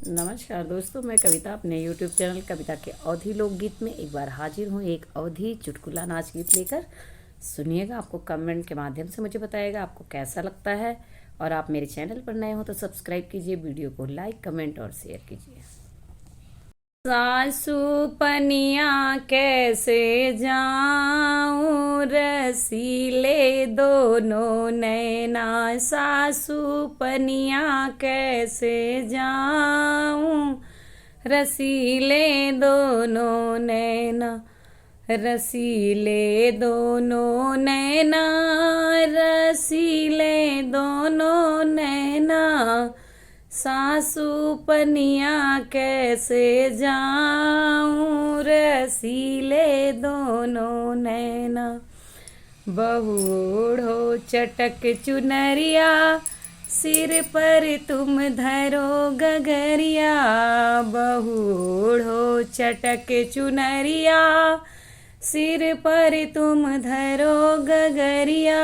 नमस्कार दोस्तों, मैं कविता अपने YouTube चैनल कविता के अवधी लोकगीत में एक बार हाजिर हूँ एक अवधी चुटकुला नाच गीत लेकर। सुनिएगा, आपको कमेंट के माध्यम से मुझे बताइएगा आपको कैसा लगता है। और आप मेरे चैनल पर नए हो तो सब्सक्राइब कीजिए, वीडियो को लाइक कमेंट और शेयर कीजिए। सासू पनिया कैसे जाऊं, रसीले दोनों नैना। सासू पनिया कैसे जाऊं, रसीले दोनों नैना। रसीले दोनों नैना, रसीले दोनों नैना। सासू पनिया कैसे जाऊं, रसीले दोनों नैना। बहू ओढ़ो चटक चुनरिया, सिर पर तुम धरो गगरिया। बहू ओढ़ो चटक चुनरिया, सिर पर तुम धरो गगरिया।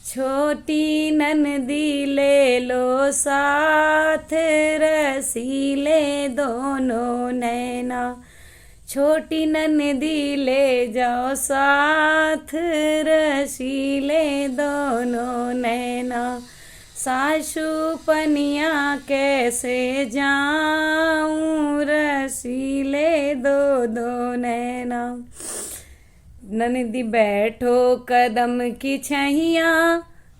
छोटी ननदी ले लो साथ, रसीले दोनों नैना। छोटी ननदी ले जाओ साथ, रसीले दोनों नैना। सासू पनिया कैसे जाऊं, रसीले दो नैना। ननदी बैठो कदम की छैया,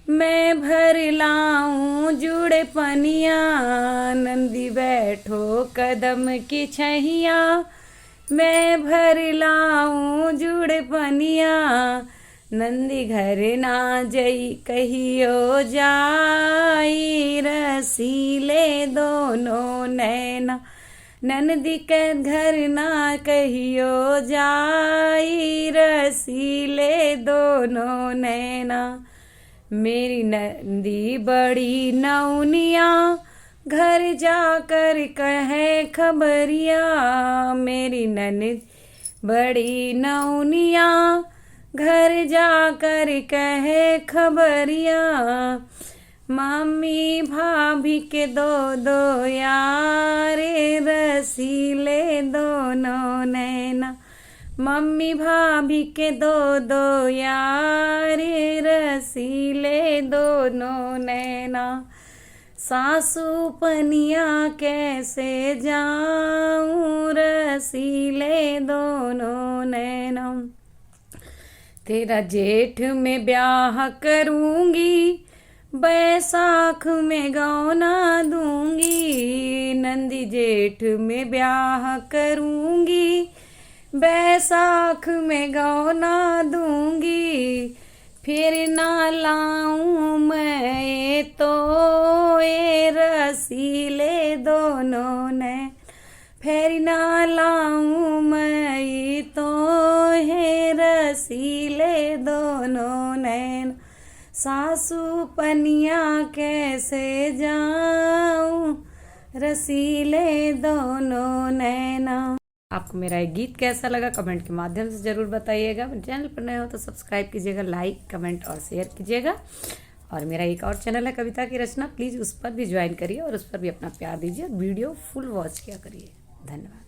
मैं भर लाऊं जुड़े पनिया। नंदी बैठो कदम की छैया, मैं भर लाऊं जुड़े पनिया। नंदी घर ना जई कहियो जाई, रसीले दोनों नैना। ननदी के घर ना कहियो जाई, रसीले दोनों नैना। मेरी नंदी बड़ी नौनिया, घर जाकर कहे खबरिया। मेरी ननद बड़ी नौनिया, घर जाकर कहे खबरिया। मम्मी भाभी के दो यारे, रसीले दोनों नैना। मम्मी भाभी के दो यारे, रसीले दोनों नैना। सासू पनिया कैसे जाऊं, रसीले दोनों नैना। तेरा जेठ में ब्याह करूंगी, बैसाख में गौना दूंगी। नंदी जेठ में ब्याह करूंगी, बैसाख में गौना दूंगी। फिर ना लाऊं मैं तो ये रसीले दोनों ने। फिर ना लाऊं मैं तो है रसीले दोनों नैन। सासू पनिया कैसे जाऊं, रसीले दोनों नैना। आपको मेरा एक गीत कैसा लगा कमेंट के माध्यम से ज़रूर बताइएगा। चैनल पर नए हो तो सब्सक्राइब कीजिएगा, लाइक कमेंट और शेयर कीजिएगा। और मेरा एक और चैनल है कविता की रचना, प्लीज़ उस पर भी ज्वाइन करिए और उस पर भी अपना प्यार दीजिए और वीडियो फुल वॉच किया करिए। धन्यवाद।